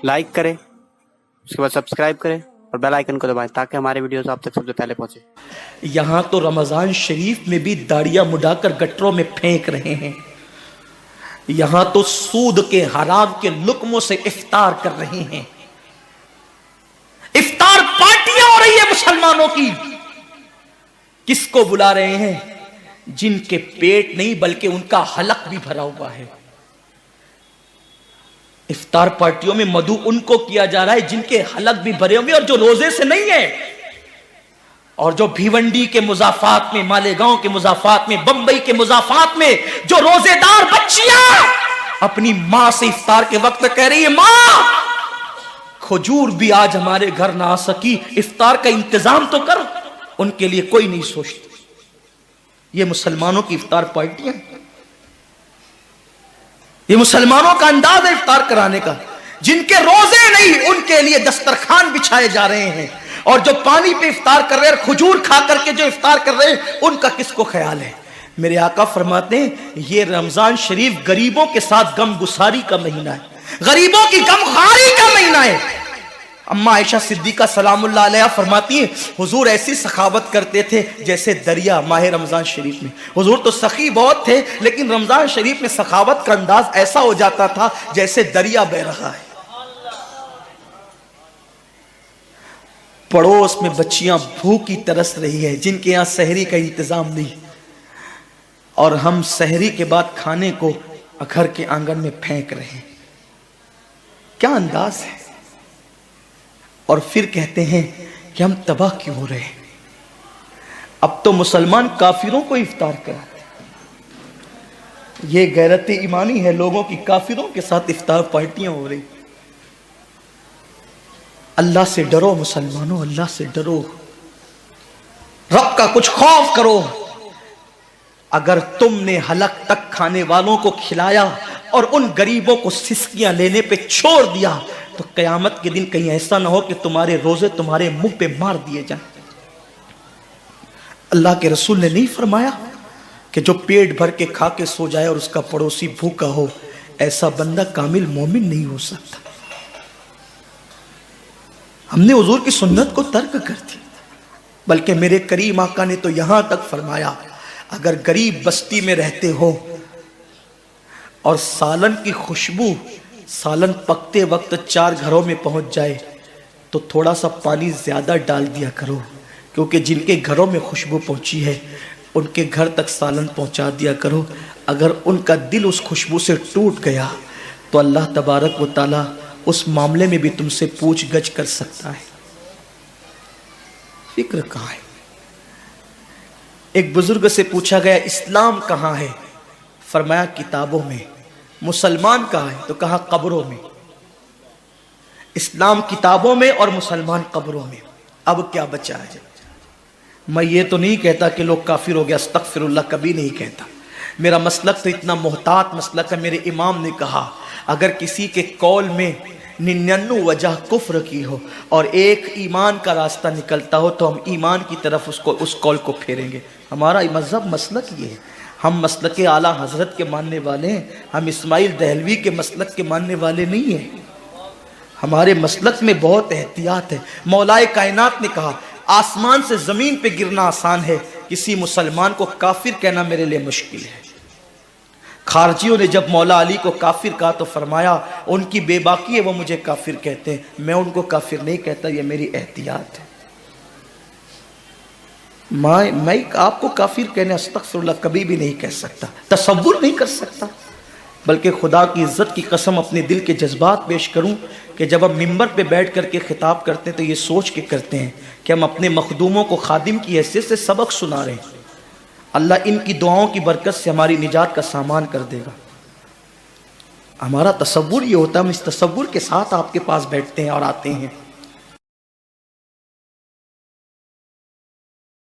Like کریں، اس کے بعد سبسکرائب کریں اور بیل آئیکن کو دبائیں تاکہ ہمارے ویڈیوز آپ تک سب سے پہلے پہنچے۔ یہاں تو رمضان شریف میں بھی داڑیاں مڈا کر گٹروں میں پھینک رہے ہیں، یہاں تو سود کے حرام کے لقموں سے افطار کر رہے ہیں، افطار پارٹیاں ہو رہی ہے مسلمانوں کی۔ کس کو بلا رہے ہیں؟ جن کے پیٹ نہیں بلکہ ان کا حلق بھی بھرا ہوا ہے۔ افطار پارٹیوں میں مدعو ان کو کیا جا رہا ہے جن کے حلق بھی بھرے ہوئے اور جو روزے سے نہیں ہے، اور جو بھیونڈی کے مضافات میں، مالیگاؤں کے مضافات میں، بمبئی کے مضافات میں جو روزے دار بچیاں اپنی ماں سے افطار کے وقت کہہ رہی ہے ماں کھجور بھی آج ہمارے گھر نہ آ سکی، افطار کا انتظام تو کر، ان کے لیے کوئی نہیں سوچتا۔ یہ مسلمانوں کی افطار پارٹیاں، یہ مسلمانوں کا انداز ہے افطار کرانے کا۔ جن کے روزے نہیں ان کے لیے دسترخوان بچھائے جا رہے ہیں، اور جو پانی پہ افطار کر رہے ہیں اور کھجور کھا کر کے جو افطار کر رہے ہیں ان کا کس کو خیال ہے؟ میرے آقا فرماتے ہیں یہ رمضان شریف غریبوں کے ساتھ غم گساری کا مہینہ ہے، غریبوں کی غم خواری کا مہینہ ہے۔ اما عائشہ صدیقہ سلام اللہ علیہ فرماتی ہیں حضور ایسی سخاوت کرتے تھے جیسے دریا ماہ رمضان شریف میں۔ حضور تو سخی بہت تھے لیکن رمضان شریف میں سخاوت کا انداز ایسا ہو جاتا تھا جیسے دریا بہہ رہا ہے۔ پڑوس میں بچیاں بھوکی ترس رہی ہے جن کے یہاں سحری کا انتظام نہیں، اور ہم سحری کے بعد کھانے کو گھر کے آنگن میں پھینک رہے ہیں۔ کیا انداز ہے؟ اور پھر کہتے ہیں کہ ہم تباہ کیوں ہو رہے ہیں؟ اب تو مسلمان کافروں کو افطار کراتے ہیں۔ یہ غیرت ایمانی ہے لوگوں کی، کافروں کے ساتھ افطار پارٹیاں ہو رہی۔ اللہ سے ڈرو مسلمانوں، اللہ سے ڈرو، رب کا کچھ خوف کرو۔ اگر تم نے حلق تک کھانے والوں کو کھلایا اور ان غریبوں کو سسکیاں لینے پہ چھوڑ دیا تو قیامت کے دن کہیں ایسا نہ ہو کہ تمہارے روزے تمہارے منہ پہ مار دیے جائیں۔ اللہ کے رسول نے نہیں فرمایا کہ جو پیٹ بھر کے کھا کے سو جائے اور اس کا پڑوسی بھوکا ہو ایسا بندہ کامل مومن نہیں ہو سکتا؟ ہم نے حضور کی سنت کو ترک کر دی، بلکہ میرے کریم آقا نے تو یہاں تک فرمایا اگر غریب بستی میں رہتے ہو اور سالن کی خوشبو سالن پکتے وقت 4 گھروں میں پہنچ جائے تو تھوڑا سا پانی زیادہ ڈال دیا کرو، کیونکہ جن کے گھروں میں خوشبو پہنچی ہے ان کے گھر تک سالن پہنچا دیا کرو۔ اگر ان کا دل اس خوشبو سے ٹوٹ گیا تو اللہ تبارک و تعالی اس معاملے میں بھی تم سے پوچھ گچھ کر سکتا ہے۔ فکر کہاں ہے؟ ایک بزرگ سے پوچھا گیا اسلام کہاں ہے؟ فرمایا کتابوں میں۔ مسلمان کہاں ہے؟ تو کہا قبروں میں۔ اسلام کتابوں میں اور مسلمان قبروں میں۔ اب کیا بچا ہے؟ میں یہ تو نہیں کہتا کہ لوگ کافر ہو گیا، استغفر اللہ، کبھی نہیں کہتا۔ میرا مسلک تو اتنا محتاط مسلک ہے، میرے امام نے کہا اگر کسی کے قول میں 99 وجہ کفر کی ہو اور ایک ایمان کا راستہ نکلتا ہو تو ہم ایمان کی طرف اس قول کو پھیریں گے۔ ہمارا مذہب مسلک یہ ہے، ہم مسلک اعلیٰ حضرت کے ماننے والے ہیں، ہم اسماعیل دہلوی کے مسلک کے ماننے والے نہیں ہیں۔ ہمارے مسلک میں بہت احتیاط ہے۔ مولائے کائنات نے کہا آسمان سے زمین پہ گرنا آسان ہے، کسی مسلمان کو کافر کہنا میرے لیے مشکل ہے۔ خارجیوں نے جب مولا علی کو کافر کہا تو فرمایا ان کی بے باکی ہے، وہ مجھے کافر کہتے ہیں، میں ان کو کافر نہیں کہتا، یہ میری احتیاط ہے۔ میں آپ کو کافر کہنے استغفر اللہ کبھی بھی نہیں کہہ سکتا، تصور نہیں کر سکتا، بلکہ خدا کی عزت کی قسم اپنے دل کے جذبات پیش کروں کہ جب ہم ممبر پہ بیٹھ کر کے خطاب کرتے ہیں تو یہ سوچ کے کرتے ہیں کہ ہم اپنے مخدوموں کو خادم کی حیثیت سے سبق سنا رہے ہیں۔ اللہ ان کی دعاؤں کی برکت سے ہماری نجات کا سامان کر دے گا۔ ہمارا تصور یہ ہوتا ہے، ہم اس تصور کے ساتھ آپ کے پاس بیٹھتے ہیں اور آتے ہیں۔